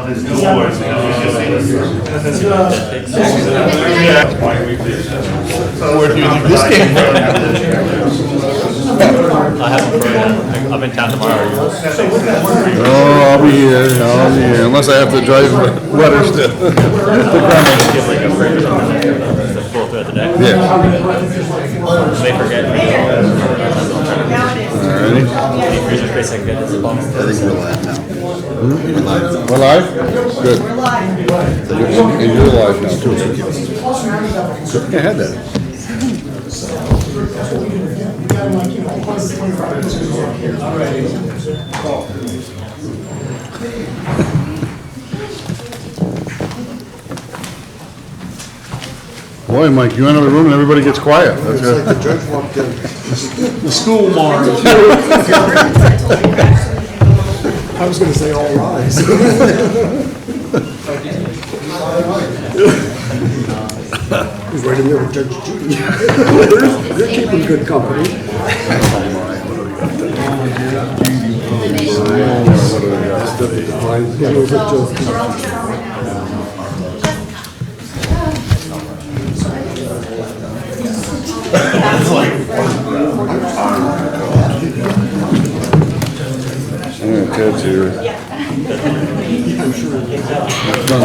Where do you think this came from? I haven't heard it. I'm in town tomorrow. Oh, I'll be here, unless I have to drive letters to Give like a break or something to pull throughout the day. Yeah. May forget. Alrighty. Any freezer space I can get is a bonus. I think we're live now. We're live? Good. And you're live now too. Yeah, I had that. Boy, Mike, you enter the room and everybody gets quiet. That's It's good. like the judge walked in. The school march. I was gonna say all rise. He's right in there with Judge Judy. They're keeping good company. Ted's here. Done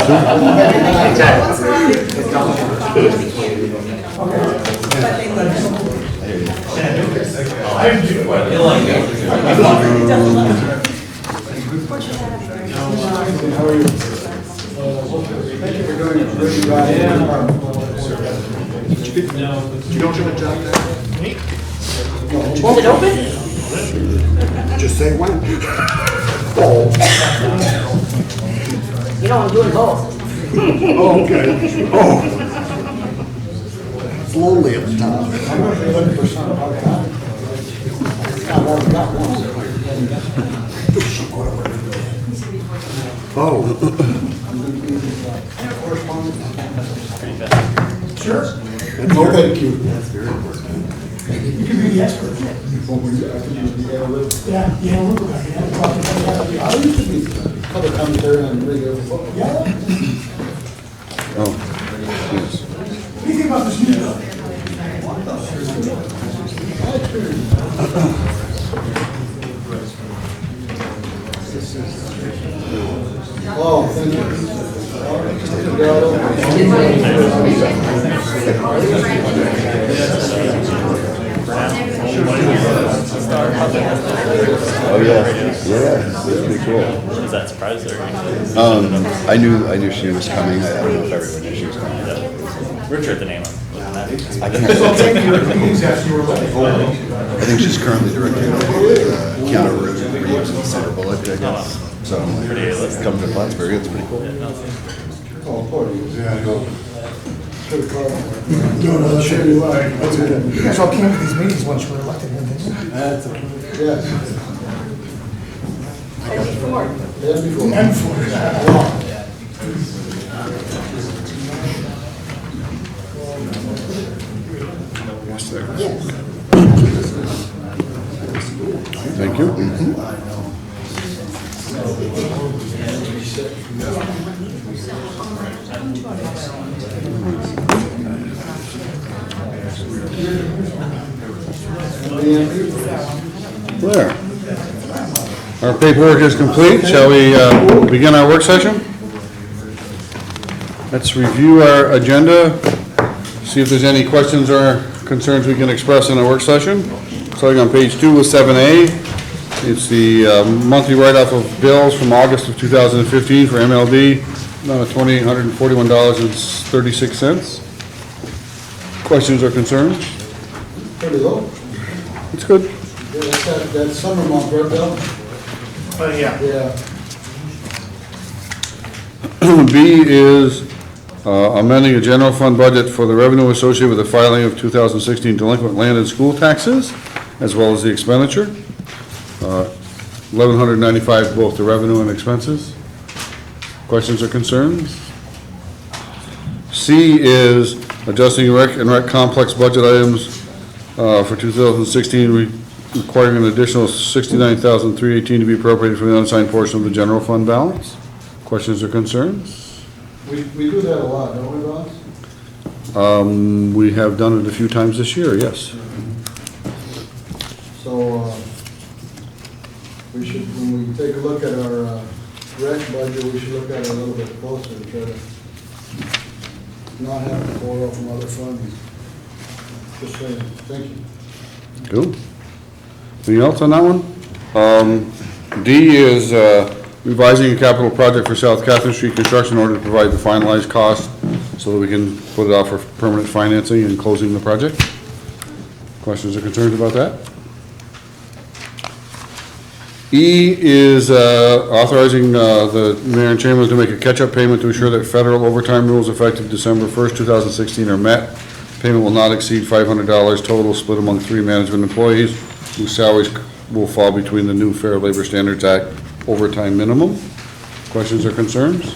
You don't show a job there? Is it open? Just say when. You know, I'm doing both. Oh, okay. Oh. It's lonely at the top. Oh. Sure. No, thank you. That's very important. You can be the expert. Yeah, look at that. I used to be color commentary on radio football. Yeah. Oh, yes. What do you think about this new bill? Oh, thank you. Oh, yeah. Yeah, that's pretty cool. Is that surprise or? I knew she was coming. I don't know if everyone knew she was coming. Richard, the name of I can't. I think she's currently directing Keanu Reeves and Sandra Bullock, I guess. So come to Plattsburgh, it's pretty cool. You guys all came to these meetings once you were elected, didn't you? Yes. And before. Thank you. There. Our paperwork is complete. Shall we begin our work session? Let's review our agenda, see if there's any questions or concerns we can express in our work session. Starting on page 2 with 7A. It's the monthly write-off of bills from August of 2015 for MLD, amount of $2,841.36. Questions or concerns? Pretty low. It's good. Yeah, that's that summer month, right, Bill? Yeah. Yeah. B is amending a general fund budget for the revenue associated with the filing of 2016 delinquent land and school taxes, as well as the expenditure. $1,195, both the revenue and expenses. Questions or concerns? C is adjusting rec and rec complex budget items for 2016, requiring an additional $69,318 to be appropriated from the unassigned portion of the general fund balance. Questions or concerns? We do that a lot, don't we, Ross? We have done it a few times this year, yes. So, we should, when we take a look at our rec budget, we should look at it a little bit closer and try to not have to borrow from other funds. Just saying, thank you. Cool. Anything else on that one? D is revising a capital project for South Catherine Street construction in order to provide the finalized cost so that we can put it out for permanent financing and closing the project. Questions or concerns about that? E is authorizing the mayor and chamberlain to make a catch-up payment to ensure that federal overtime rules effective December 1st, 2016 are met. Payment will not exceed $500 total, split among 3 management employees whose salaries will fall between the new Fair Labor Standards Act overtime minimum. Questions or concerns?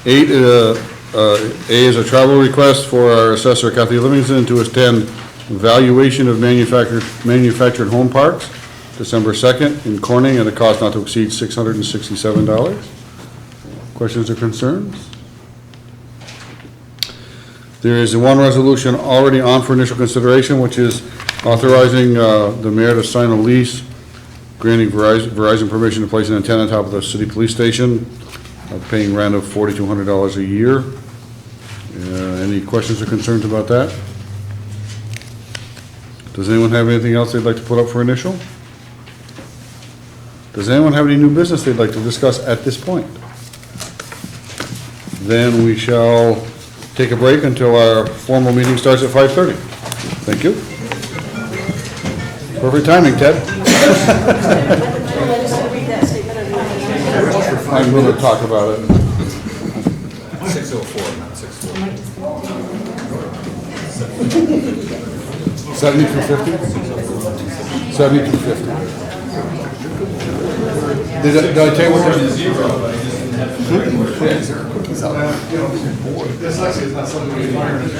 8, A is a travel request for our assessor Kathy Livingston to attend evaluation of manufactured home parks, December 2nd in Corning at a cost not to exceed $667. Questions or concerns? There is one resolution already on for initial consideration, which is authorizing the mayor to sign a lease granting Verizon permission to place an antenna on top of the city police station, paying rent of $4,200 a year. Any questions or concerns about that? Does anyone have anything else they'd like to put up for initial? Does anyone have any new business they'd like to discuss at this point? Then we shall take a break until our formal meeting starts at 5:30. Thank you. Perfect timing, Ted. I'm going to talk about it. 604, not 64. 70 through 50? 70 through 50. Did I tell you what they're... This actually is not something we learned.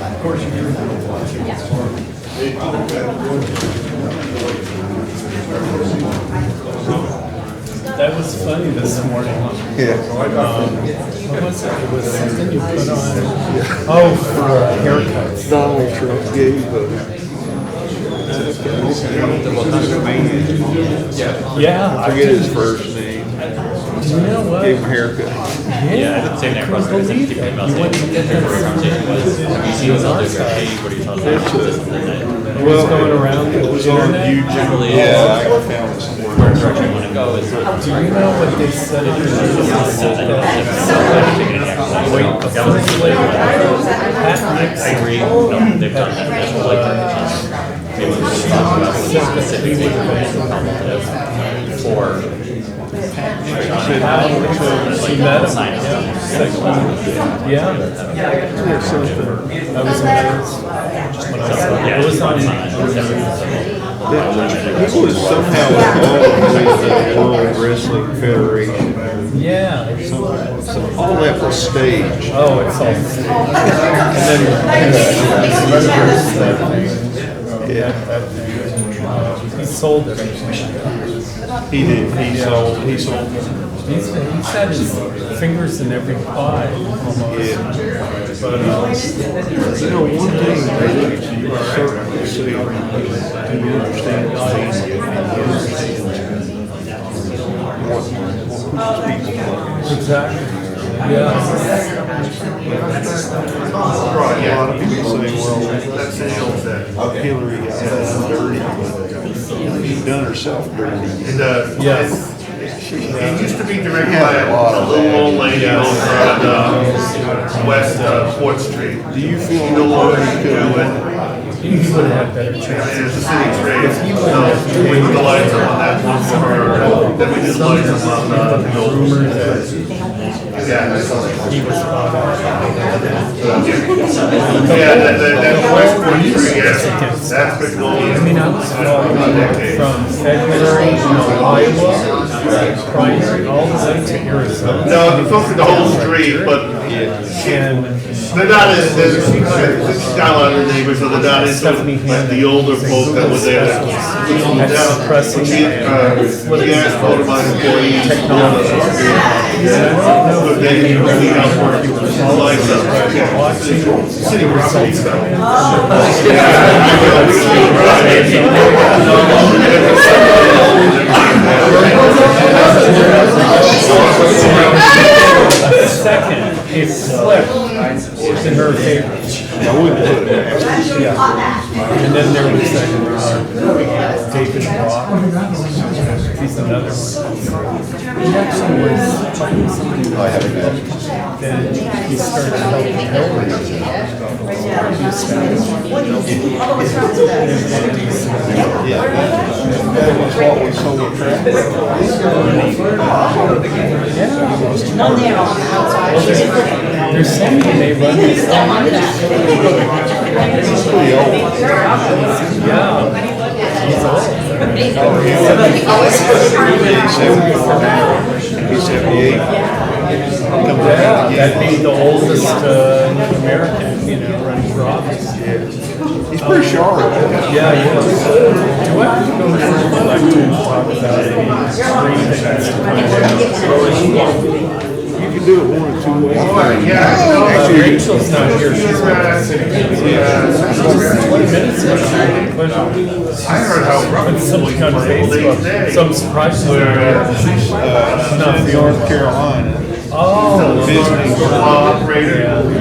Of course you do. That was funny this morning. Yeah. What was it? It was something you put on. Oh, for haircuts. Donald Trump gave Yeah. I forget his first name. Do you know what? Gave him a haircut. Yeah, same name. I couldn't believe it. You went to get that It was going around. It was on YouTube. Yeah, I found it somewhere. Do you know what they said? Wait, the first flavor. I agree. No, they've done that. That's like, maybe we should talk about specifically for. She met him. Yeah. I was amazed when I saw it. It was on. He was somehow involved with the World Wrestling Federation. Yeah. So all that was staged. Oh, it's all. And then. He sold it. He did. He sold. He's had his fingers in every pie almost. Yeah. But You know, one thing that you certainly see, do you understand the media and you understand what pushes people first. exactly. Yeah. Right, a lot of people say, well, Hillary got done dirty, but she's done herself dirty. Yes. It used to be directed by a little old lady over on West 4th Street. Do you feel No longer you do could it. He would have had better And chances. it's a city trade. So we put the lights on that one for her. Then we did lights on the Rumor that yeah, he was bought out. that West 4th Street, yes. That's been going. I mean, I was following from February in Iowa, primary, all the way to Arizona. No, it's supposed to be the whole street, but And she They're not as, she's got a lot of neighbors, so they're not as, like the older folk that was there. Suppressing Gas motor by employees. technology. But they really outwork like city property stuff. Second, it flipped in her favor. Yeah. And then there was that David Rock. He's another one. He actually was talking to somebody. Then he started helping Hillary. One there on the outside. They're saying they run this thing. Yeah. He's old. He's 78. Yeah, that'd be the oldest American, you know, running for office. He's pretty sharp. Yeah, he is. Do I have to go through the lecture and talk about the three things to find out? You can do it one or two ways. Actually, Rachel's not here. She's with the city. Just 20 minutes ago. I heard how rough But something on Facebook. Some surprises. She's not feeling North Carolina. Oh. Visiting. operator out of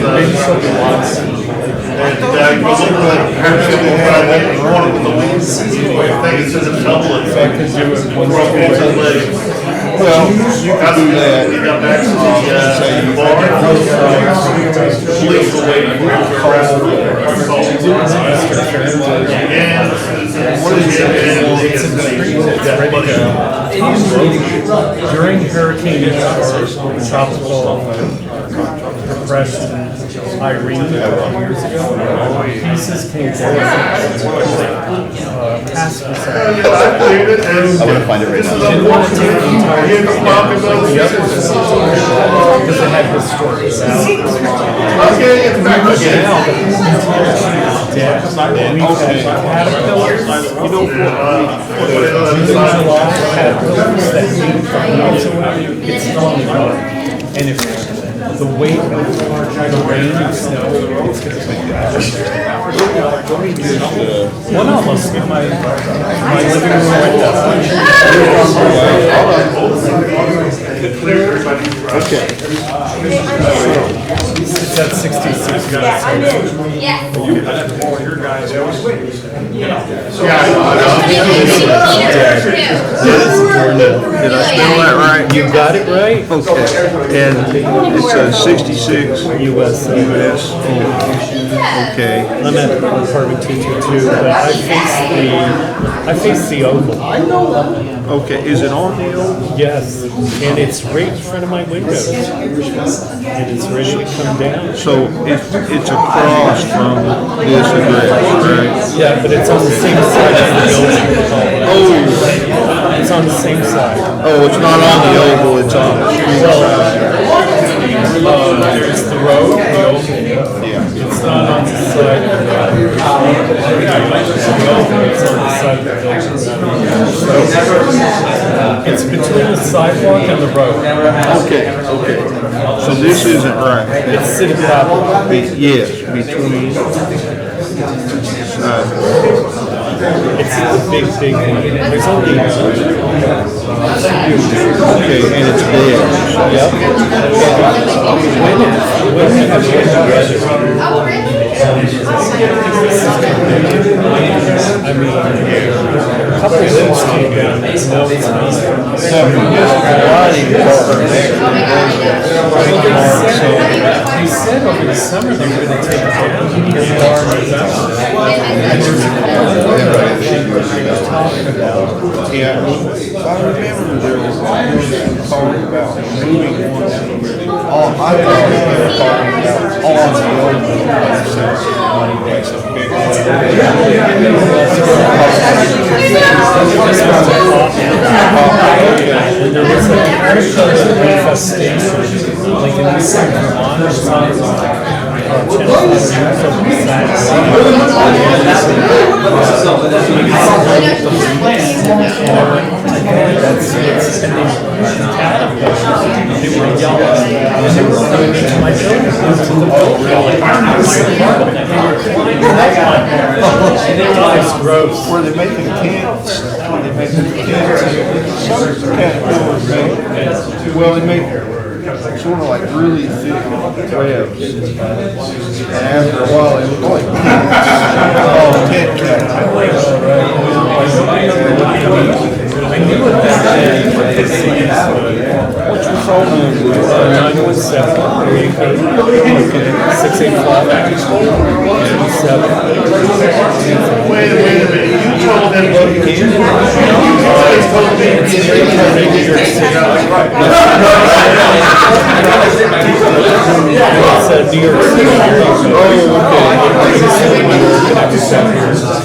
Maybe something else. If I could do it once a week. Well, you can do that. Say you During Hurricane or tropical depression, Irene, years ago, pieces came down. Past I'm gonna find it right now. didn't want to take the entire like the others because they had historic sound. Now the dead. We've had caterpillars, caterpillars that eat it's gone. And if the weight of the rain and snow, it's going to be bad. One almost in my living room window. Okay. It's at 66 guys. Did I spell that right? You got it right? Okay. And it says 66 US. US. Okay. I'm at apartment 222, but I face the oval. Okay. Is it on the old? Yes, and it's right in front of my windows. And it's ready to come down. So it's across from this address, right? Yeah, but it's on the same side of the building. Oh, It's on the same side. oh, it's not on the oval, it's on the street side. There's the road, the oval. Yeah. It's not on the side of the oval. It's on the side of the building. So it's between the sidewalk and the road. Okay, okay. So this isn't right. It's city property. Yes, between, It's the big one. There's only okay, and it's there. Yep. When we have been together, I mean, a couple of things came down. No, it's not. They said over the summer they were going to take it down. Here we are in November. And there's a couple of other things they were talking about. Yeah, I remember there was talking about moving on. All I thought they were talking about on the old since like some big And there was like manifestation, like in the second one or something, it's gross. where they make the cans, some caterpillars, well, they make sort of like really thick webs, and after a while they look like tent caterpillars. I knew what that meant. What's your phone number? 917 area code 685 Wait a minute, you told them you can't. It's New York City.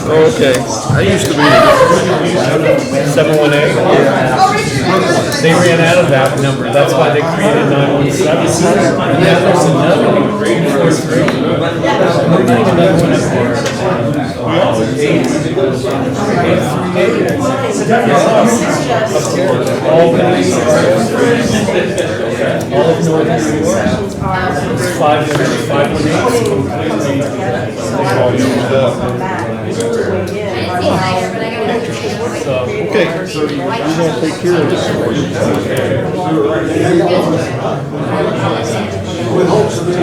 Oh, okay. I used to be. 718. They ran out of that number. That's why they created 917. And then there's another one. We're getting another one up there. 838. All of Northern New York. 518. Okay, so we're gonna take care of this for you. With hopes of being.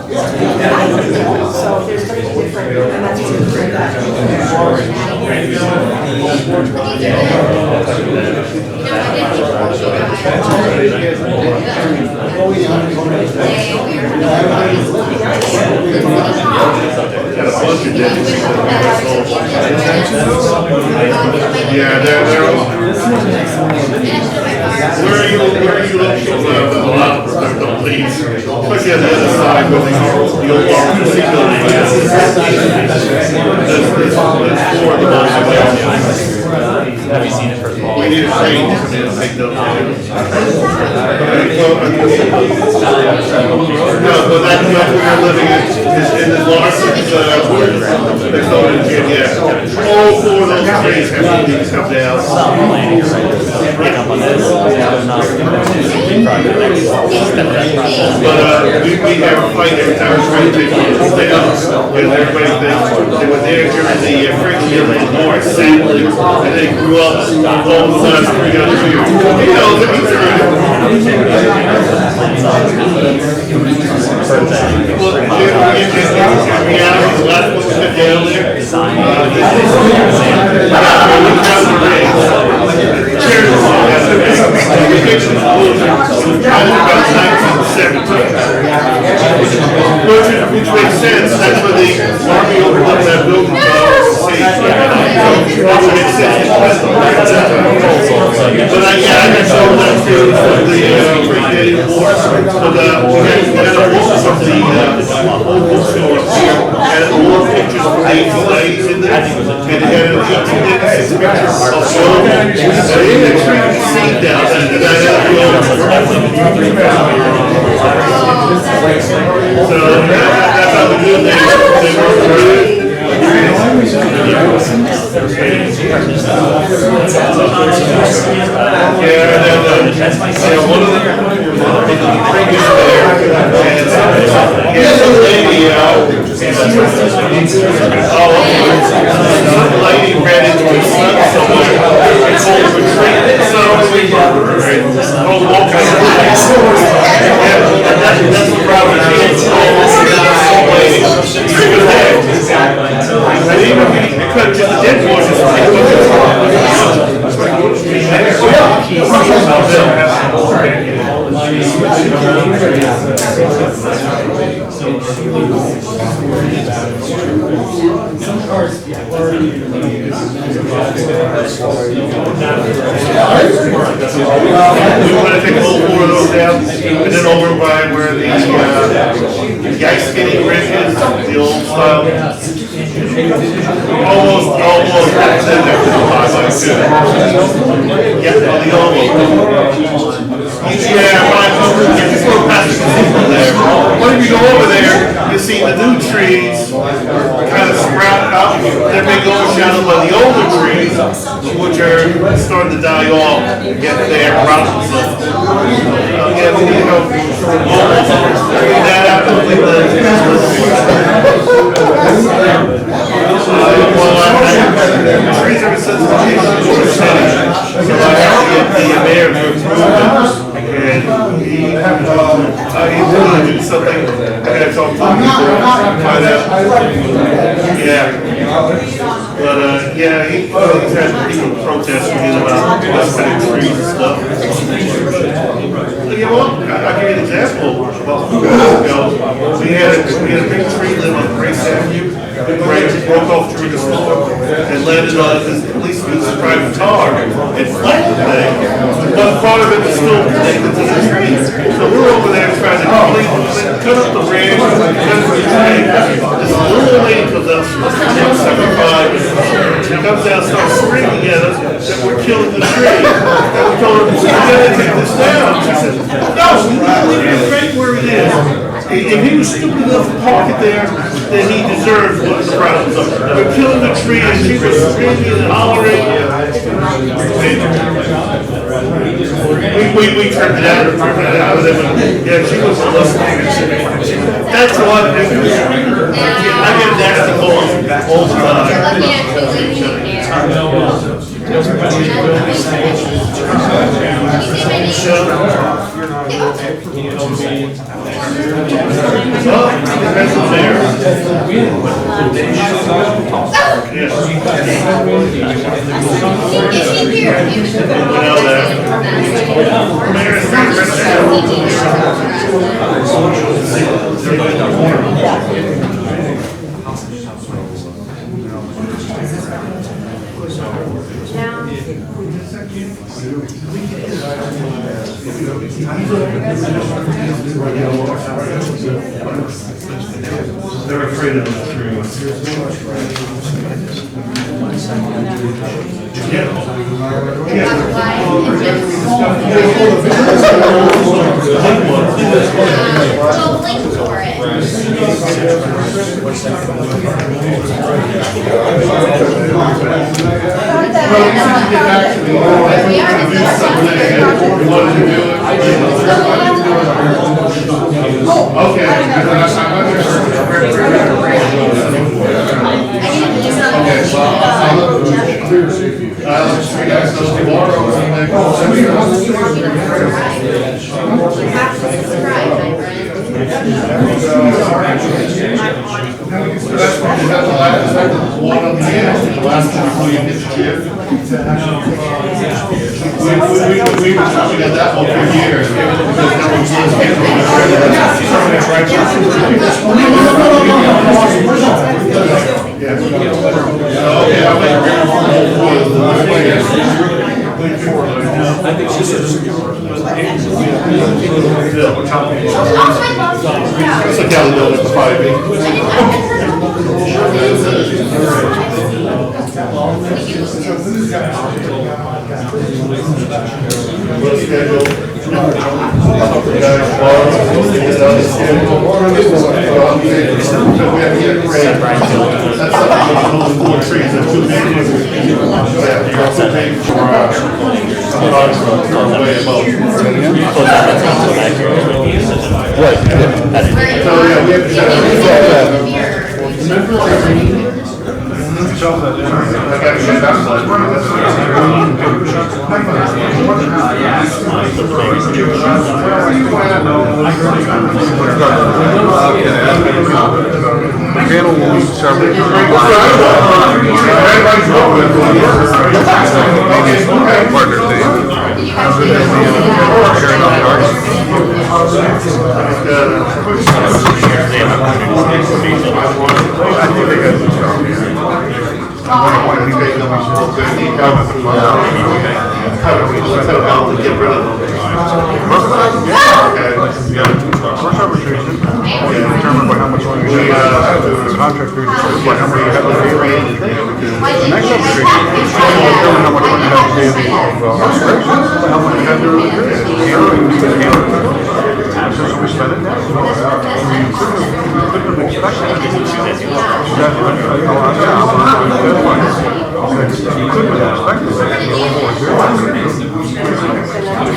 So there's 3 different, and that's what Yeah, they're where are you looking for the police? Especially on the other side where the old PC building is. Have you seen it first of all? We need to change and take those down. No, but that's where we're living in the Larson, they call it yeah. All 4 of those trees have to come down. Pick up on this. But we have a fight every time we're trying to take one of those down. And everybody thinks they were there during the friction of the North Sadly, and they grew up all the last 300 years. You know, the pizza. Well, in reality, the last one was put down there. Which makes sense, that's where the Army overlooked that building. But I can show that too, from the Creative War, so the, from the old bookstore here, and more pictures from the 1890s in there, and it had an 1886 picture of Rome, and you can see down there, and I had a so that's how we do things, they work through it. One of the previous there, some lady, some lady ran into her son somewhere, and told him to treat the son of the that's the problem. And even if you could just dead boys, just take a almost, then there was a 5x2. Yeah, the almost. Yeah, just go past the casino there. When you go over there, you see the new trees kind of sprout up. They're being overshadowed by the older trees, which are starting to die off, get their roots and stuff. Yeah, we need to go that out and leave the trees are sensitive to city, so I have to get the mayor to approve it. And he's gonna do something, I gotta talk to him before, find out. Yeah. But, yeah, he's had people protesting him about us cutting trees and stuff. Yeah, well, I'll give you an example. About 2 years ago, we had a big tree limb on Grace Avenue. The branch broke off through the storm and landed on this policeman's private car and flattened the thing. But part of it was still connected to the tree. So we're over there trying to cut up the branch, cut up the tree. This little lady comes out, she must have been 75. She comes down, starts screaming at us that we're killing the tree. And we told her, we gotta take this down. She said, no, we need to leave it right where it is. If he was stupid enough to park it there, then he deserves what the problems are. We're killing the tree, and she was screaming and hollering. We turned it out, of them. Yeah, she was listening. That's what I get nasty calls all the They're afraid of the trees. Get rid of them. First arbitration, determined by how much longer you have the contract period, by how much you have to pay. The next arbitration, determine how much longer you have to pay of arbitration, by how much you have to pay. Since we spent it now, you couldn't expect that. You couldn't expect it.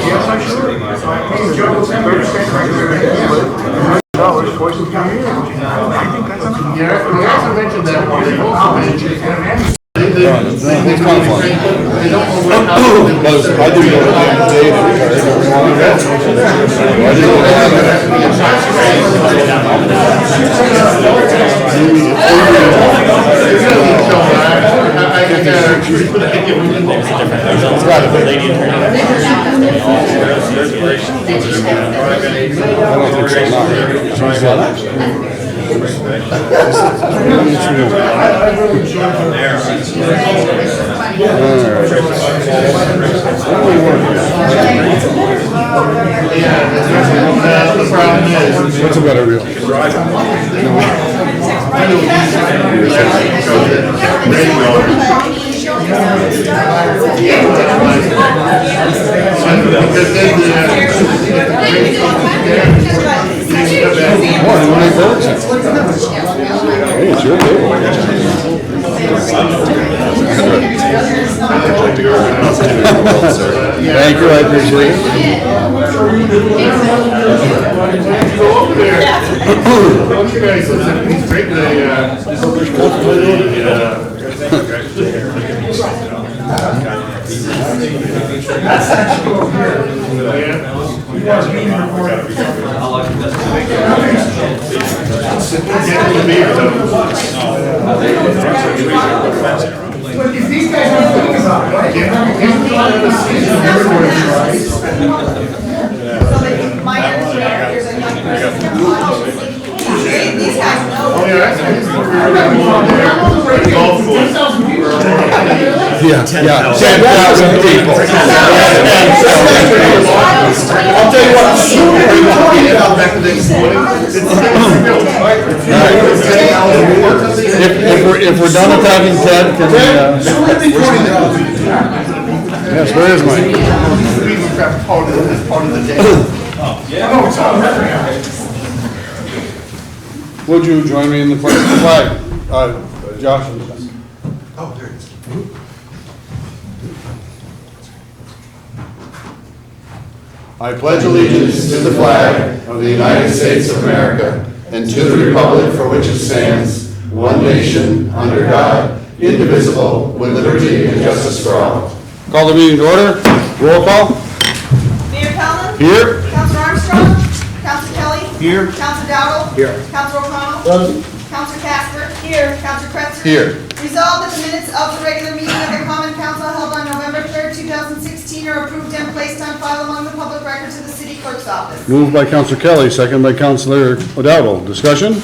Yes, I should. Dollars twice in 2 years. I think that's enough. Yeah, we also mentioned that one. They also mentioned. It's kind of fun. Because I do go to the end of the day to retire every morning. I do The problem is. What's a better deal? Hey, it's your table. Thank you, I appreciate it. Go over there. You guys, he's drinking But if these guys are thinking about it, right? These guys know. Oh, yeah, golf course. Yeah, 10,000 people. I'll tell you what, back the next If we're done attacking Ted, can we, yes, where is mine? part of the day. Would you join me in the flag? Josh. Oh, there it is. I pledge allegiance to the flag of the United States of America and to the republic for which it stands, one nation, under God, indivisible, with liberty and justice for all. Call the meeting to order. Roll call. Mayor Collins? Here. Councilor Armstrong? Councilor Kelly? Here. Councilor Dowdle? Here. Councilor O'Connell? Councilor Casper? Here. Councilor Kretzer? Here. Resolved that the minutes of the regular meeting of the Common Council held on November 3rd, 2016 are approved and placed on file among the public records of the city clerk's office. Moved by Councilor Kelly, second by Councilor O'Dowd. Discussion?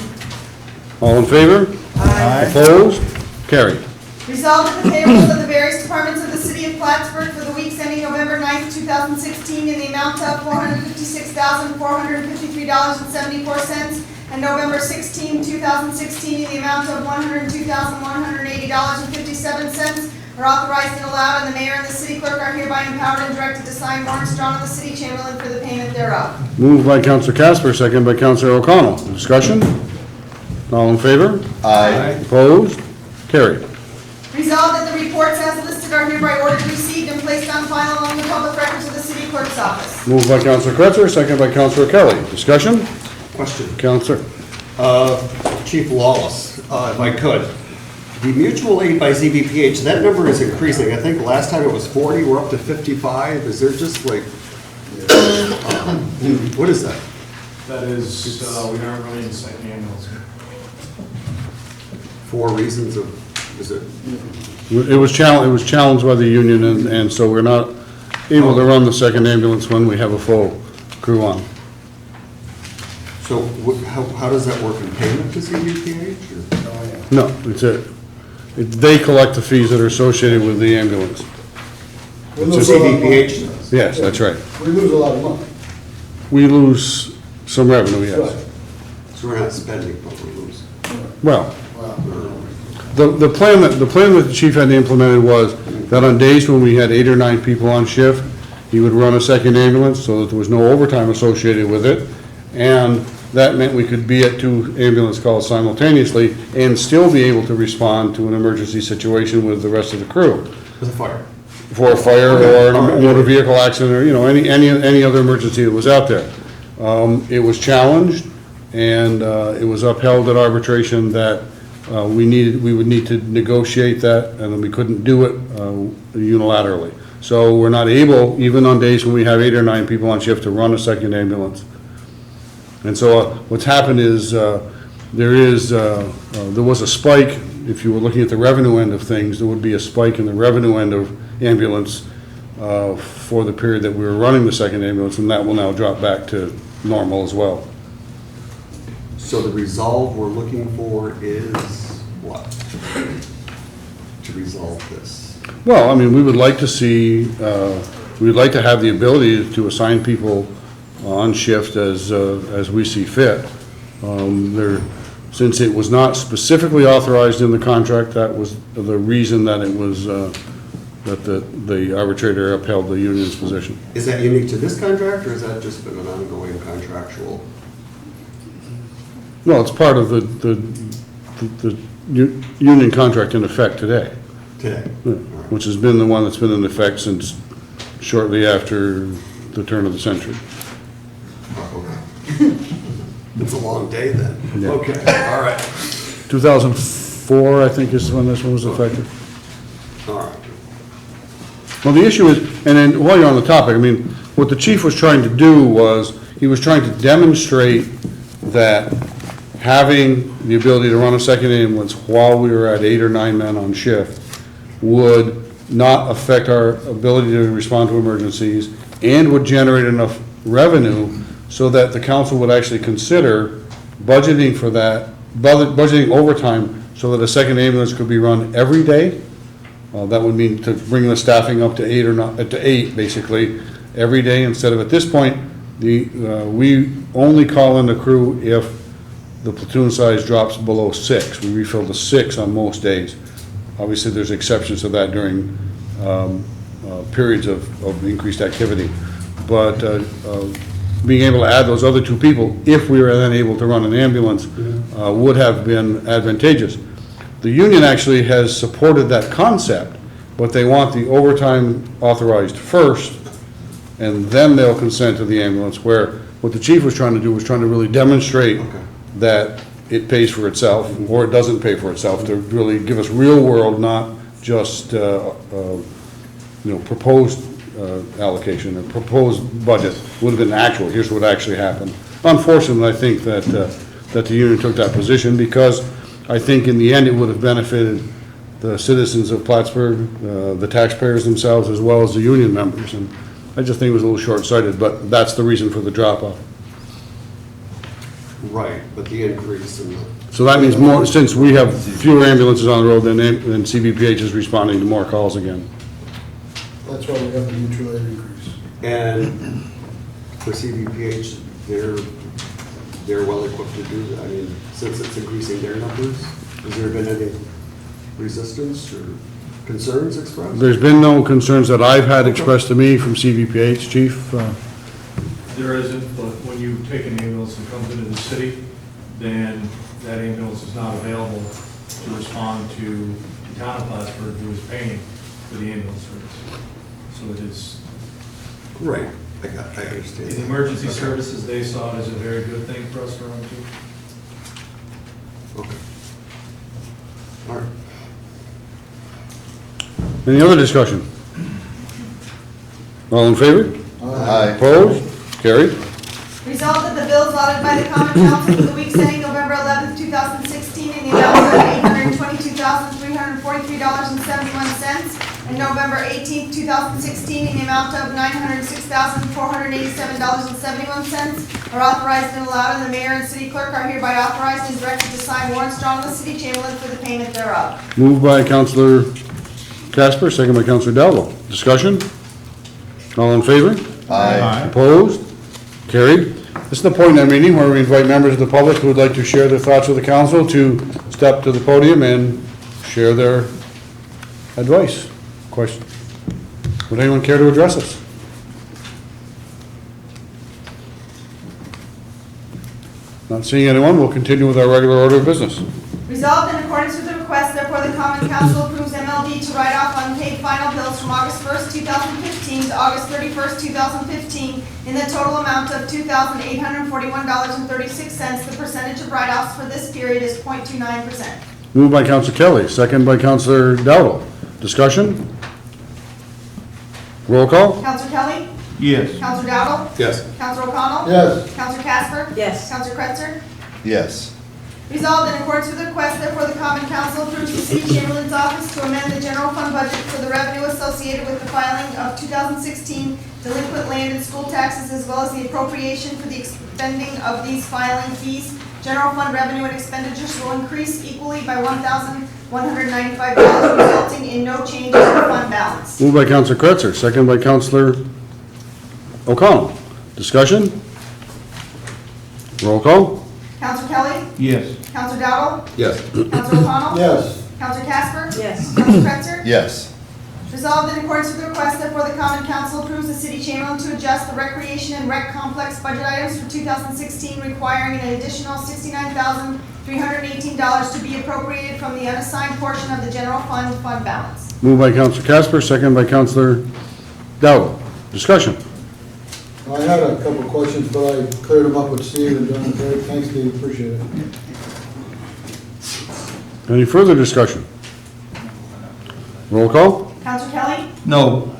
All in favor? Aye. Opposed? Carried. Resolved that the payrolls of the various departments of the city of Plattsburgh for the weeks ending November 9th, 2016 in the amount of $456,453.74 and November 16, 2016 in the amount of $102,180.57 are authorized and allowed, and the mayor and the city clerk are hereby empowered and directed to sign warrants drawn on the city chamberlain for the payment thereof. Moved by Councilor Casper, second by Councilor O'Connell. Discussion? All in favor? Aye. Opposed? Carried. Resolved that the reports as listed are hereby ordered, received, and placed on file among the public records of the city clerk's office. Moved by Councilor Kretzer, second by Councilor Kelly. Discussion? Question. Councilor. Chief Wallace, if I could. The mutual aid by ZBPH, that number is increasing. I think last time it was 40, we're up to 55. Is there just like, what is that? That is, we aren't really in second ambulance. For reasons of, is it? It was challenged by the union, and so we're not able to run the second ambulance when we have a full crew on. So how does that work in payment to ZBPH? No, they collect the fees that are associated with the ambulance. We So lose a lot of money. ZBPH does? Yes, that's right. We lose a lot of money. We lose Some revenue, yes. Right. So we're not spending, but we're losing. Well, Wow. the plan that the chief had implemented was that on days when we had 8 or 9 people on shift, he would run a second ambulance so that there was no overtime associated with it. And that meant we could be at 2 ambulance calls simultaneously and still be able to respond to an emergency situation with the rest of the crew. With a fire. For a fire or a motor vehicle accident or, any other emergency that was out there. It was challenged and it was upheld at arbitration that we would need to negotiate that and then we couldn't do it unilaterally. So we're not able, even on days when we have 8 or 9 people on shift, to run a second ambulance. And so what's happened is there was a spike. If you were looking at the revenue end of things, there would be a spike in the revenue end of ambulance for the period that we were running the second ambulance, and that will now drop back to normal as well. So the resolve we're looking for is what? To resolve this? Well, I mean, we would like to see, we'd like to have the ability to assign people on shift as we see fit. Since it was not specifically authorized in the contract, that was the reason that it was, that the arbitrator upheld the union's position. Is that unique to this contract, or has that just been an ongoing contractual? No, it's part of the union contract in effect today. Today? Which has been the one that's been in effect since shortly after the turn of the century. Okay. It's a long day then. Yeah. Okay, all right. 2004, I think, is when this one was effective. All right. Well, the issue is, and then while you're on the topic, I mean, what the chief was trying to do was, he was trying to demonstrate that having the ability to run a second ambulance while we were at 8 or 9 men on shift would not affect our ability to respond to emergencies and would generate enough revenue so that the council would actually consider budgeting for that, budgeting overtime so that a second ambulance could be run every day. That would mean to bring the staffing up to 8 or not, to 8 basically, every day instead of, at this point, we only call in the crew if the platoon size drops below 6. We refill to 6 on most days. Obviously, there's exceptions to that during periods of increased activity. But being able to add those other 2 people, if we were then able to run an ambulance, would have been advantageous. The union actually has supported that concept, but they want the overtime authorized first, and then they'll consent to the ambulance, where what the chief was trying to do was trying to really demonstrate that it pays for itself, or it doesn't pay for itself, to really give us real world, not just, proposed allocation or proposed budget. Would have been actual, here's what actually happened. Unfortunately, I think that the union took that position because I think in the end it would have benefited the citizens of Plattsburgh, the taxpayers themselves, as well as the union members. And I just think it was a little short-sighted, but that's the reason for the drop-off. Right, but the increase in the... So that means more, since we have fewer ambulances on the road, then CBPH is responding to more calls again. That's why we have the mutual aid increase. And for CBPH, they're well equipped to do that. I mean, since it's increasing their numbers, has there been any resistance or concerns expressed? There's been no concerns that I've had expressed to me from CBPH, Chief. There isn't, but when you take an ambulance that comes into the city, then that ambulance is not available to respond to the town of Plattsburgh, who is paying for the ambulance service. So it is. Right, I understand. In emergency services, they saw it as a very good thing for us to run to. Okay. All right. Any other discussion? All in favor? Aye. Opposed? Carried. Resolved that the bills lodged by the common council for the week ending November 11th, 2016 in the amount of $822,343.71, and November 18th, 2016 in the amount of $906,487.71 are authorized and allowed, and the mayor and city clerk are hereby authorized and directed to sign warrants drawn on the city chamberlain for the payment thereof. Moved by Councilor Casper, second by Councilor Dallow. Discussion? All in favor? Aye. Opposed? Carried. This is the point in our meeting where we invite members of the public who would like to share their thoughts with the council to step to the podium and share their advice, question. Would anyone care to address us? Not seeing anyone, we'll continue with our regular order of business. Resolved in accordance with the request, therefore the common council approves MLD to write off unpaid final bills from August 1st, 2015 to August 31st, 2015 in the total amount of $2,841.36. The percentage of write-offs for this period is 0.29%. Moved by Councilor Kelly, second by Councilor Dowdle. Discussion? Roll call? Counselor Kelly? Yes. Counselor Dowdle? Yes. Counselor O'Connell? Yes. Counselor Casper? Yes. Counselor Kretzer? Yes. Resolved in accordance with the request, therefore the common council approves the city chamberlain's office to amend the general fund budget for the revenue associated with the filing of 2016 delinquent land and school taxes, as well as the appropriation for the expending of these filing fees. General fund revenue and expenditures will increase equally by $1,195, resulting in no change to the fund balance. Moved by Councilor Kretzer, second by Councilor O'Connell. Discussion? Roll call? Counselor Kelly? Yes. Counselor Dowdle? Yes. Counselor O'Connell? Yes. Counselor Casper? Yes. Counselor Kretzer? Yes. Resolved in accordance with the request, therefore the common council approves the city chamberlain to adjust the recreation and rec complex budget items for 2016, requiring an additional $69,318 to be appropriated from the unassigned portion of the general fund balance. Moved by Councilor Casper, second by Councilor Dowdle. Discussion? I had a couple of questions, but I cleared them up with Steve and done great. Thanks, Steve, appreciate it. Any further discussion? Roll call? Counselor Kelly? No.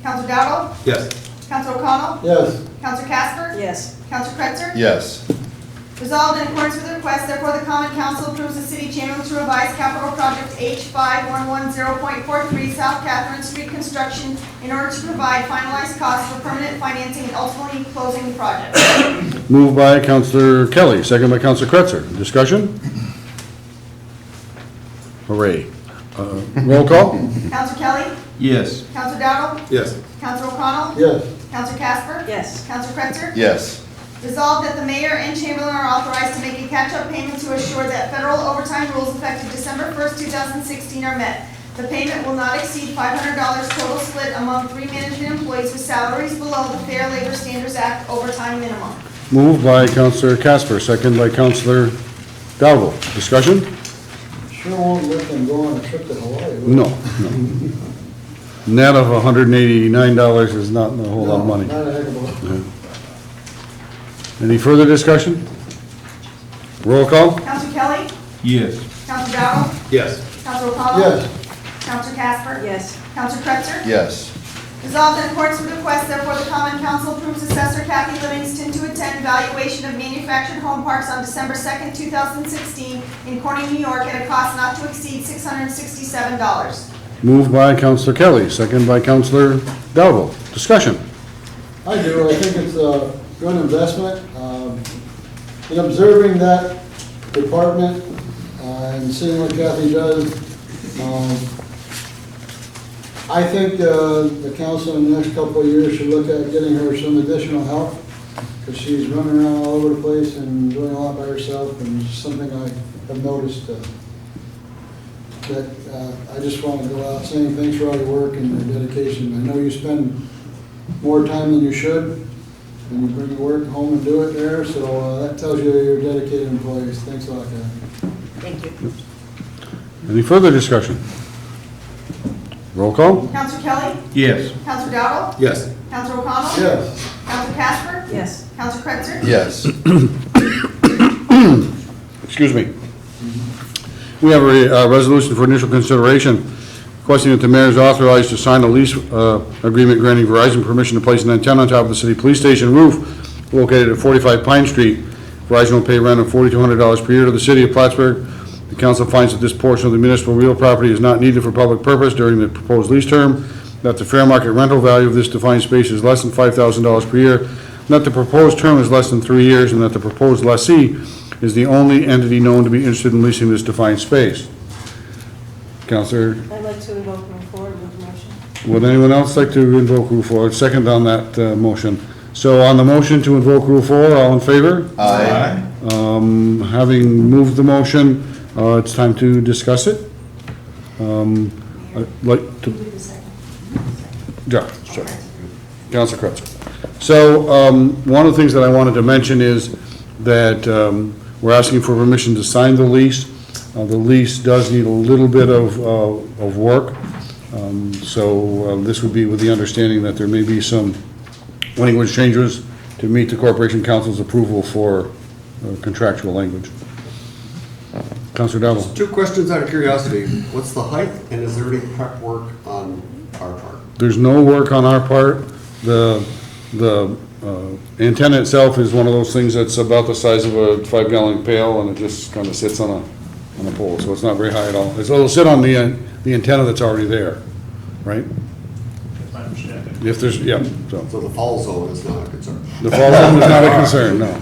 Counselor Dowdle? Yes. Counselor O'Connell? Yes. Counselor Casper? Yes. Counselor Kretzer? Yes. Resolved in accordance with the request, therefore the common council approves the city chamberlain to revise capital project H5110.43 South Catherine Street construction in order to provide finalized costs for permanent financing and ultimately closing the project. Moved by Councilor Kelly, second by Councilor Kretzer. Discussion? Hooray. Roll call? Counselor Kelly? Yes. Counselor Dowdle? Yes. Counselor O'Connell? Yes. Counselor Casper? Yes. Counselor Kretzer? Yes. Resolved that the mayor and chamberlain are authorized to make a catch-up payment to assure that federal overtime rules effective December 1st, 2016 are met. The payment will not exceed $500 total split among 3 management employees with salaries below the Fair Labor Standards Act overtime minimum. Moved by Councilor Casper, second by Councilor Dowdle. Discussion? Sure won't let them go on a trip to Hawaii. will No, it? no. Net of $189 is not a whole lot of money. Not a heck of a lot. Any further discussion? Roll call? Counselor Kelly? Yes. Counselor Dowdle? Yes. Counselor O'Connell? Yes. Counselor Casper? Yes. Counselor Kretzer? Yes. Resolved in accordance with the request, therefore the common council approves Assessor Kathy Livingston to attend valuation of manufactured home parks on December 2nd, 2016 in Corning, New York at a cost not to exceed $667. Moved by Councilor Kelly, second by Councilor Dowdle. Discussion? I do, I think it's a good investment. In observing that department and seeing what Kathy does, I think the council in the next couple of years should look at getting her some additional help, because she's running around all over the place and doing a lot by herself, and it's something I have noticed that I just want to go out saying thanks for all your work and your dedication. I know you spend more time than you should, and you bring your work home and do it there, so that tells you you're dedicated employees. Thanks a lot, Kathy. Thank you. Any further discussion? Roll call? Counselor Kelly? Yes. Counselor Dowdle? Yes. Counselor O'Connell? Yes. Counselor Casper? Yes. Counselor Kretzer? Yes. Excuse me. We have a resolution for initial consideration requesting that the mayor is authorized to sign a lease agreement granting Verizon permission to place an antenna on top of the city police station roof located at 45 Pine Street. Verizon will pay rent of $4,200 per year to the city of Plattsburgh. The council finds that this portion of the municipal real property is not needed for public purpose during the proposed lease term, that the fair market rental value of this defined space is less than $5,000 per year, that the proposed term is less than 3 years, and that the proposed lessee is the only entity known to be interested in leasing this defined space. Councilor, I'd like to invoke and move forward with the motion. would anyone else like to invoke rule for second on that motion? So on the motion to invoke Rule 4, all in favor? Aye. Having moved the motion, it's time to discuss it. I'd like to. Yeah, sorry. Councilor Kretzer. So, one of the things that I wanted to mention is that we're asking for permission to sign the lease. The lease does need a little bit of work. So this would be with the understanding that there may be some language changes to meet the Corporation Council's approval for contractual language. Councilor Dowdell. 2 questions out of curiosity. What's the height, and is there any prep work on our part? There's no work on our part. The antenna itself is one of those things that's about the size of a 5-gallon pail, and it just kind of sits on a pole, so it's not very high at all. It'll sit on the antenna that's already there, right? That's my understanding. If there's, yeah, so. So the fall zone is not a concern? The fall zone is not a concern, no.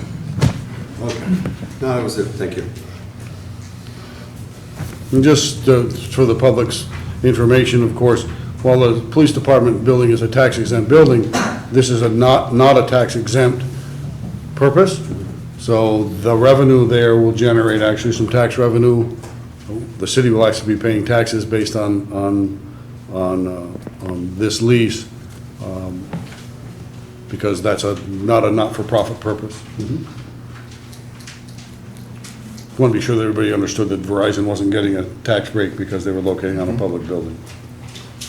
Okay. No, that was it. Thank you. And just for the public's information, of course, while the police department building is a tax exempt building, this is not a tax exempt purpose. So the revenue there will generate actually some tax revenue. The city will actually be paying taxes based on this lease, because that's not a not-for-profit purpose. Want to be sure that everybody understood that Verizon wasn't getting a tax break because they were locating on a public building.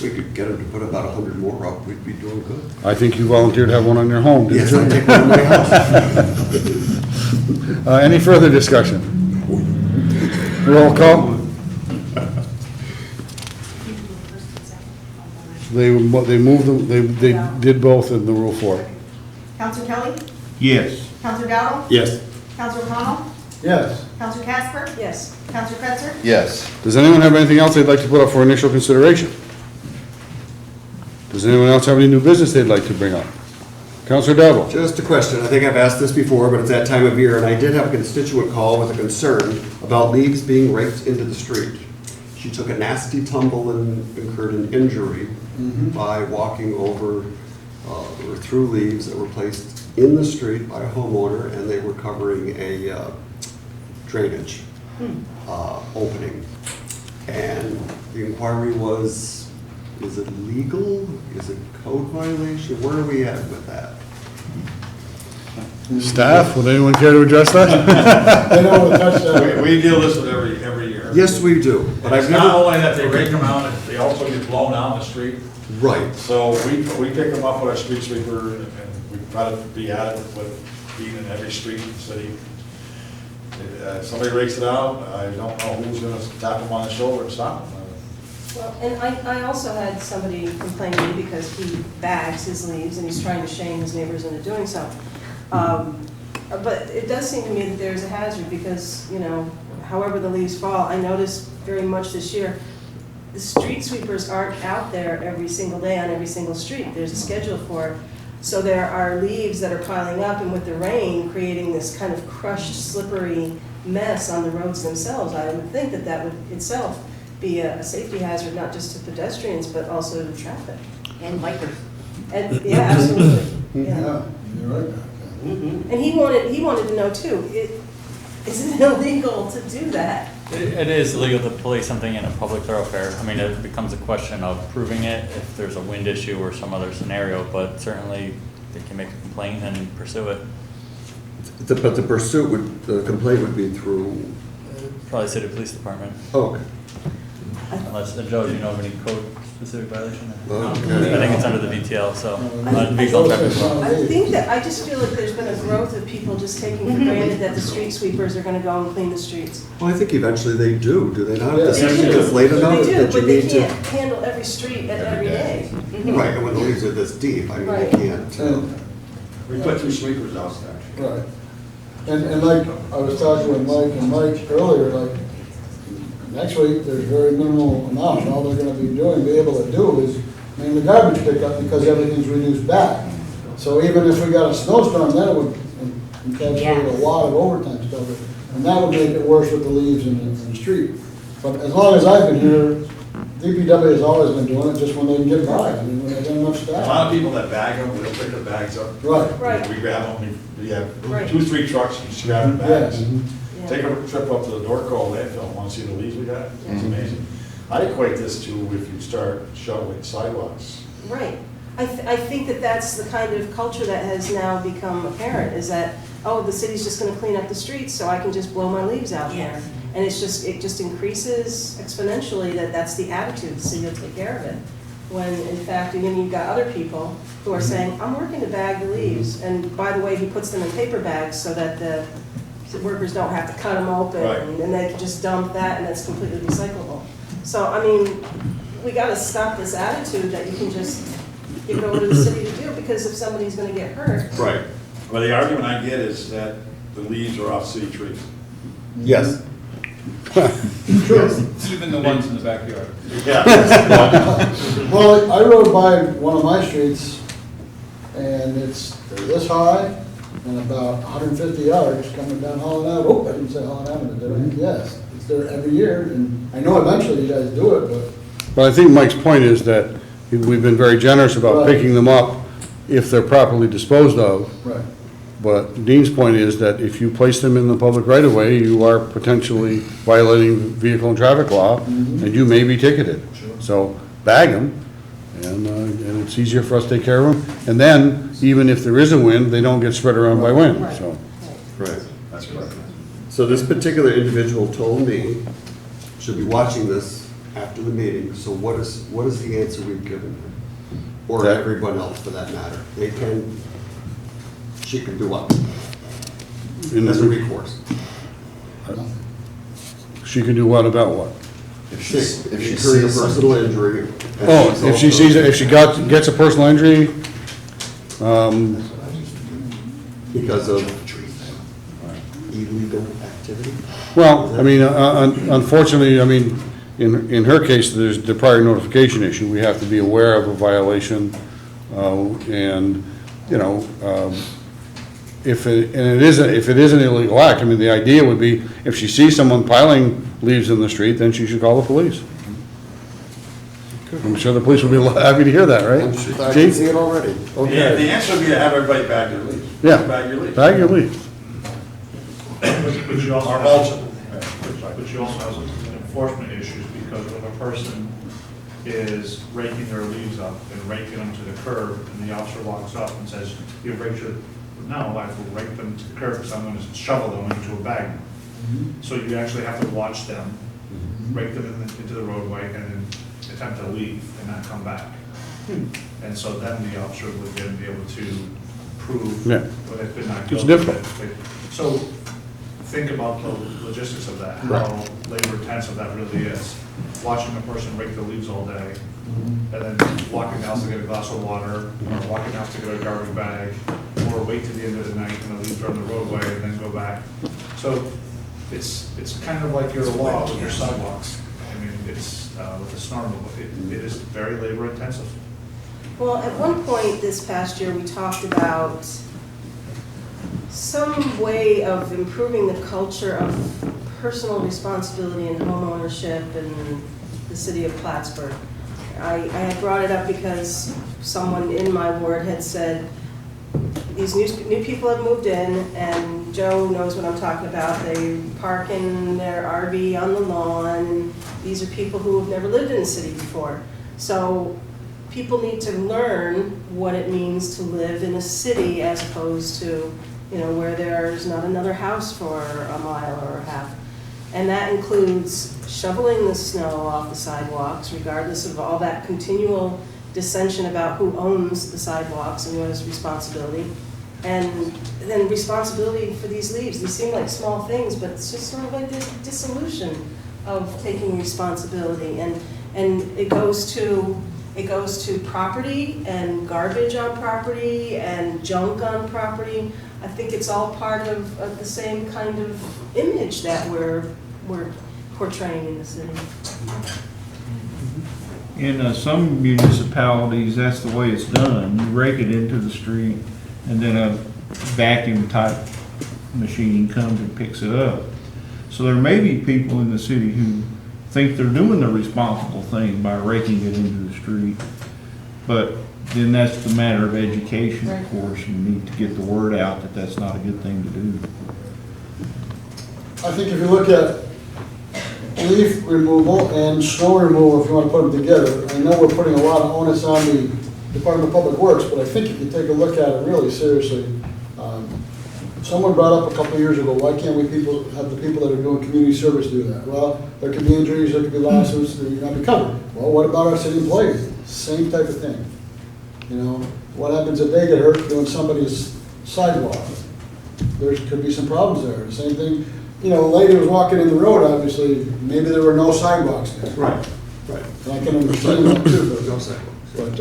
We could get them to put about 100 more up, we'd be doing good. I think you volunteered to have one on your home, didn't Yes, you? I take one in my house. Any further discussion? Roll call. They moved them, they did both in the Rule 4. Counselor Kelly? Yes. Counselor Dowdell? Yes. Counselor O'Connell? Yes. Counselor Casper? Yes. Counselor Kretzer? Yes. Does anyone have anything else they'd like to put up for initial consideration? Does anyone else have any new business they'd like to bring up? Counselor Dowdell? Just a question. I think I've asked this before, but it's that time of year, and I did have a constituent call with a concern about leaves being raked into the street. She took a nasty tumble and incurred an injury by walking over or through leaves that were placed in the street by a homeowner, and they were covering a drainage opening. And the inquiry was, is it legal? Is it code violation? Where are we at with that? Staff, would anyone care to address that? They don't want to touch that. We deal this with every year. Yes, we do, but It's I've not never. only that they rake them out, they also get blown out in the street. Right. So we pick them up with our street sweeper, and we try to be at it with being in every street in the city. If somebody rakes it out, I don't know who's gonna tap them on the shoulder and stop them. Well, and I also had somebody complain to me because he bags his leaves and he's trying to shame his neighbors into doing so. But it does seem to me that there's a hazard because, you know, however the leaves fall, I noticed very much this year, the street sweepers aren't out there every single day on every single street. There's a schedule for it. So there are leaves that are piling up, and with the rain, creating this kind of crushed, slippery mess on the roads themselves. I would think that that would itself be a safety hazard, not just to pedestrians, but also to traffic. And bikers. And, yeah, absolutely, yeah. Yeah, you're right. And he wanted to know too, is it illegal to do that? It is illegal to place something in a public thoroughfare. I mean, it becomes a question of proving it if there's a wind issue or some other scenario, but certainly they can make a complaint and pursue it. But the pursuit would, the complaint would be through. Probably city police department. Oh, okay. Unless, Joe, do you know of any code specific violation? Okay. I think it's under the VTL, so, vehicle traffic law. I think that, I just feel like there's been a growth of people just taking for granted that the street sweepers are gonna go and clean the streets. Well, I think eventually they do they not? Yeah. The section is late enough They do, that you but they need can't to. handle every street at every day. Right, and when the leaves are this deep, I mean, Right. they can't. We put 2 sweepers out there. Right. And like, I was talking with Mike and Mike earlier, like, next week, there's very minimal amount, and all they're gonna be able to do is, mainly garbage pickup, because everything's reduced back. So even if we got a snowstorm, then it would encapsulate a lot of overtime stuff, and that would make it worse with the leaves in the street. But as long as I've been here, DPW has always been doing it just when they can get by, I mean, when they don't have A lot staff. of people that bag them, they'll pick the bags up. Right. Right. We grab them, we have Right. 2, 3 trucks, you just grab the bags. Yes. Yeah. Take a trip up to the Norco landfill, want to see the leaves we got? It's amazing. I equate this to if you start shoveling sidewalks. Right. I think that that's the kind of culture that has now become apparent, is that, oh, the city's just gonna clean up the streets, so I can just blow my leaves out there. And it just increases exponentially that that's the attitude, the city will take care of it. When in fact, you've got other people who are saying, I'm working to bag the leaves. And by the way, he puts them in paper bags so that the workers don't have to cut them open. Right. And they can just dump that and it's completely recyclable. So, I mean, we gotta stop this attitude that you can just give it over to the city to do, because if somebody's gonna get hurt. Right. Well, the argument I get is that the leaves are off city trees. Yes. Even the ones in the backyard. Yeah. Well, I rode by one of my streets, and they're this high, and about 150 yards coming down Holland Avenue. Oh, I didn't say Holland Avenue, did I? Yes, it's there every year, and I know eventually you guys do it, but. But I think Mike's point is that we've been very generous about Right. picking them up if they're properly disposed of. Right. But Dean's point is that if you place them in the public right of way, you are potentially violating vehicle and traffic law, and you may be ticketed. So bag them, and it's easier for us to take care of them. And then, even if there is a wind, they don't get spread around by wind, so. Right. That's correct. So this particular individual told me, should be watching this after the meeting, so what is the answer we've given her? Or Okay. everyone else for that matter? She can do what? As a recourse. She can do what about what? If she incurred a personal injury. and Oh, she's if she also- sees, if she gets a personal injury, Because of illegal activity? well, I mean, unfortunately, I mean, in her case, there's the prior notification issue. We have to be aware of a violation, and, you know, if it is an illegal act, I mean, the idea would be, if she sees someone piling leaves in the street, then she should call the police. I'm sure the police would be happy to hear that, right? I can Chief? see it already. The Okay. answer would be to have everybody bag their leaves. Yeah. Bag your leaves. Bag your leaves. But you also Or have, mulch them. but you also have some enforcement issues, because if a person is raking their leaves up and raking them to the curb, and the officer walks up and says, you raked your, no, I will rake them to the curb, because I'm gonna shovel them into a bag. So you actually have to watch them, rake them into the roadway, and then attempt to leave and not come back. And so then the officer would then be able to prove Yeah. what they could not. It's go difficult. with. So think about the logistics of that, how labor intensive that really is. Watching a person rake the leaves all day, and then walking down to get a glass of water, or walking down to get a garbage bag, or wait to the end of the night and the leaves are on the roadway and then go back. So it's kind of like your law with your sidewalks. I mean, it's, with the snow removal, it is very labor intensive. Well, at one point this past year, we talked about some way of improving the culture of personal responsibility and homeownership in the city of Plattsburgh. I had brought it up because someone in my ward had said, these new people have moved in, and Joe knows what I'm talking about. They park in their RV on the lawn. These are people who have never lived in the city before. So people need to learn what it means to live in a city as opposed to, you know, where there's not another house for a mile or a half. And that includes shoveling the snow off the sidewalks, regardless of all that continual dissension about who owns the sidewalks and who has responsibility. And then responsibility for these leaves. These seem like small things, but it's just sort of like this dissolution of taking responsibility. And it goes to property and garbage on property and junk on property. I think it's all part of the same kind of image that we're portraying in the city. In some municipalities, that's the way it's done. You rake it into the street, and then a vacuum type machine comes and picks it up. So there may be people in the city who think they're doing the responsible thing by raking it into the street. But then that's the matter of education, of course. You need to get the word out that that's not a good thing to do. I think if you look at leaf removal and snow removal, if you want to put them together, I know we're putting a lot of onus on the Department of Public Works, but I think if you take a look at it really seriously, someone brought up a couple of years ago, why can't we have the people that are doing community service do that? Well, there could be injuries, there could be lawsuits, that you're not be covered. Well, what about our city employees? Same type of thing. You know, what happens if they get hurt doing somebody's sidewalk? There could be some problems there. The same thing, you know, a lady was walking in the road, obviously, maybe there were no sidewalks there. Right, right. And I can understand that too, No sidewalks. but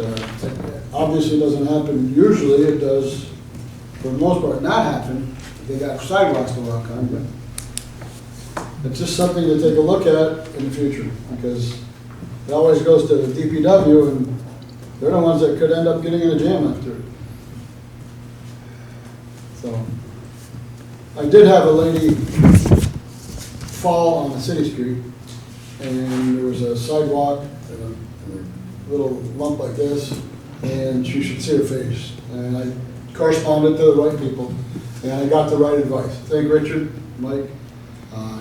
obviously it doesn't happen. Usually it does, for the most part, not happen. They got sidewalks to walk on, but it's just something to take a look at in the future, because it always goes to the DPW, and they're the ones that could end up getting in a jam after it. So, I did have a lady fall on the city street, and there was a sidewalk and a little lump like this, and she should see her face. And I corresponded to the right people, and I got the right advice. Thank Richard, Mike.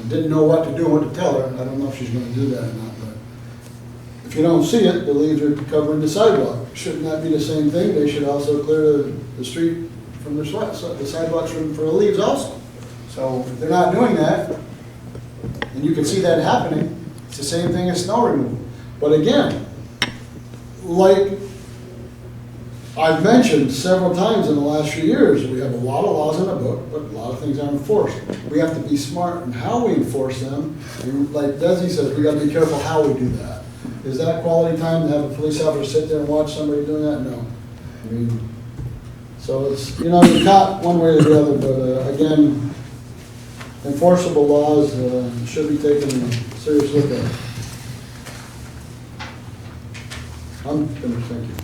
Didn't know what to do, what to tell her. I don't know if she's going to do that or not, but if you don't see it, the leaves are covering the sidewalk. Shouldn't that be the same thing? They should also clear the street from the sidewalks for the leaves also. So if they're not doing that, and you can see that happening, it's the same thing as snow removal. But again, like I've mentioned several times in the last few years, we have a lot of laws in the book, but a lot of things aren't enforced. We have to be smart in how we enforce them. And like Desi says, we got to be careful how we do that. Is that quality time to have a police officer sit there and watch somebody doing that? No. I mean, so it's, you know, you're caught one way or the other, but again, enforceable laws should be taken a serious look at. I'm finished, thank you.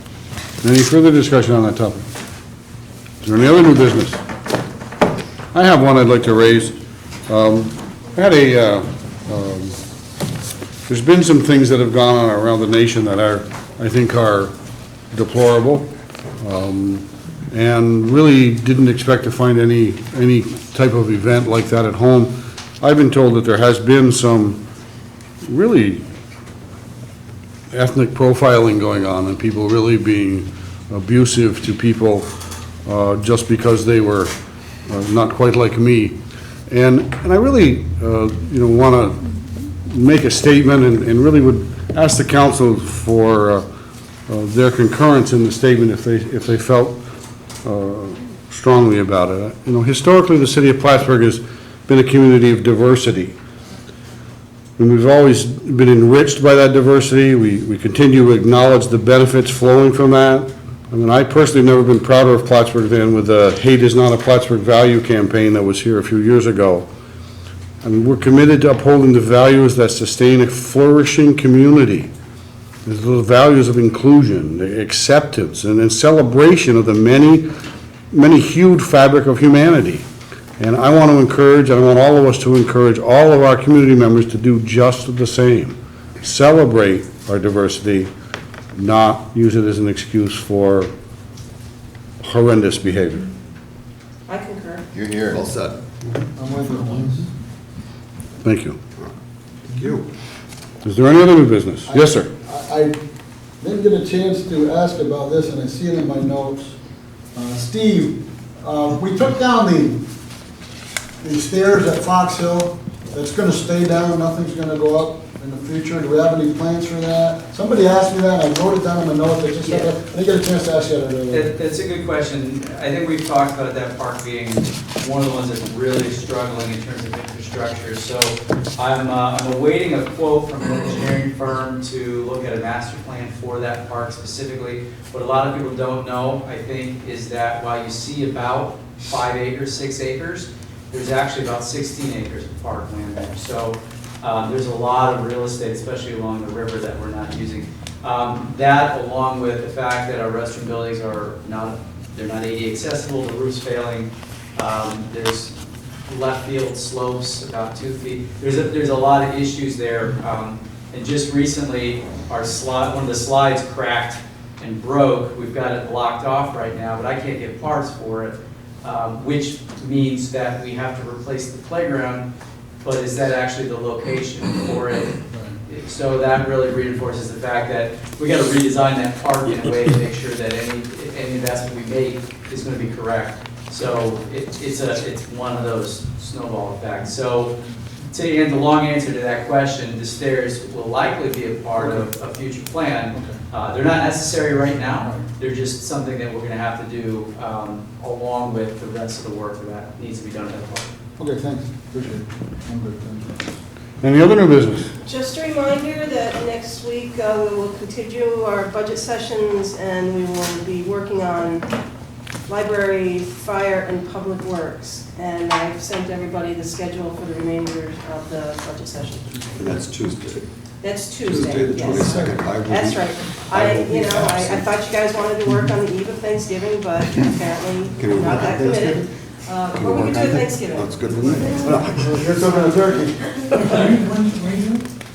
Any further discussion on that topic? Is there any other new business? I have one I'd like to raise. I had there's been some things that have gone on around the nation that I think are deplorable, and really didn't expect to find any type of event like that at home. I've been told that there has been some really ethnic profiling going on, and people really being abusive to people just because they were not quite like me. And I really want to make a statement and really would ask the council for their concurrence in the statement if they felt strongly about it. You know, historically the city of Plattsburgh has been a community of diversity. And we've always been enriched by that diversity. We continue to acknowledge the benefits flowing from that. I mean, I personally have never been prouder of Plattsburgh than with the Hate is Not a Plattsburgh Value campaign that was here a few years ago. I mean, we're committed to upholding the values that sustain a flourishing community. The values of inclusion, acceptance, and then celebration of the many hued fabric of humanity. And I want to encourage, and I want all of us to encourage all of our community members to do just the same. Celebrate our diversity, not use it as an excuse for horrendous behavior. I concur. You're here. Well said. I'm with you. Thank you. Thank you. Is there any other new business? Yes, sir. I didn't get a chance to ask about this, and I see it in my notes. Steve, we took down the stairs at Fox Hill. That's going to stay down, nothing's going to go up in the future. Do we have any plans for that? Somebody asked me that, and I wrote it down in my notes. I didn't get a chance to ask you that earlier. That's a good question. I think we've talked about that park being one of the ones that's really struggling in terms of infrastructure. So I'm awaiting a quote from an engineering firm to look at a master plan for that park specifically. What a lot of people don't know, I think, is that while you see about 5 acres, 6 acres, there's actually about 16 acres of parkland there. So there's a lot of real estate, especially along the river, that we're not using. That, along with the fact that our restroom buildings are not ADA accessible, the roof's failing. There's left field slopes about 2 feet. There's a lot of issues there. And just recently, our slide, one of the slides cracked and broke. We've got it blocked off right now, but I can't get parts for it, which means that we have to replace the playground, but is that actually the location for it? So that really reinforces the fact that we got to redesign that park in a way to make sure that any investment we make is going to be correct. So it's one of those snowball effects. So to end the long answer to that question, the stairs will likely be a part of a future plan. They're not necessary right now. They're just something that we're going to have to do along with the rest of the work that needs to be done at that park. Okay, thanks, appreciate it. I'm good, thank you. Any other new business? Just a reminder that next week we will continue our budget sessions and we will be working on library, fire, and public works. And I've sent everybody the schedule for the remainder of the budget session. And that's Tuesday. That's Tuesday, the yes. 22nd. I will That's be- right. I will be I absent. thought you guys wanted to work on the eve of Thanksgiving, but apparently Can we not work that on committed. Thanksgiving? Or we can do it Thanksgiving. That's good with me. Here's some of the turkey.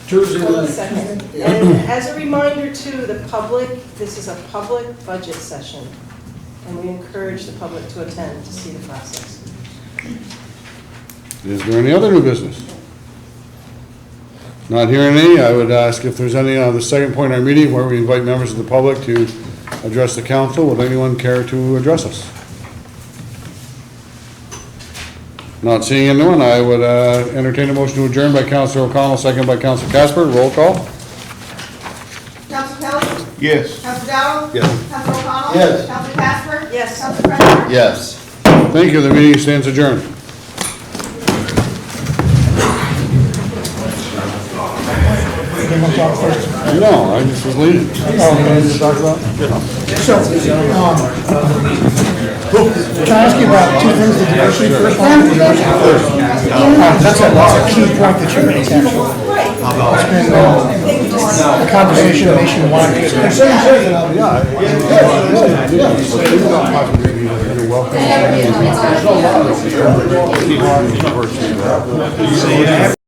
Tuesday, Hold on a the- second. And as a reminder to the public, this is a public budget session, and we encourage the public to attend to see the process. Is there any other new business? Not hearing any, I would ask if there's any on the second point in our meeting where we invite members of the public to address the council. Would anyone care to address us? Not seeing anyone, I would entertain a motion to adjourn by Councilor O'Connell, second by Councilor Casper. Roll call. Council Kelly? Yes. Council Darrow? Yes. Council O'Connell? Yes. Council Casper? Yes. Council President? Yes. Thank you, the meeting stands adjourned. No, I just was leaving. So, can I ask you about two things, the diversity first one? That's a key point that you make, actually. It's been a conversation nationwide. You're welcome.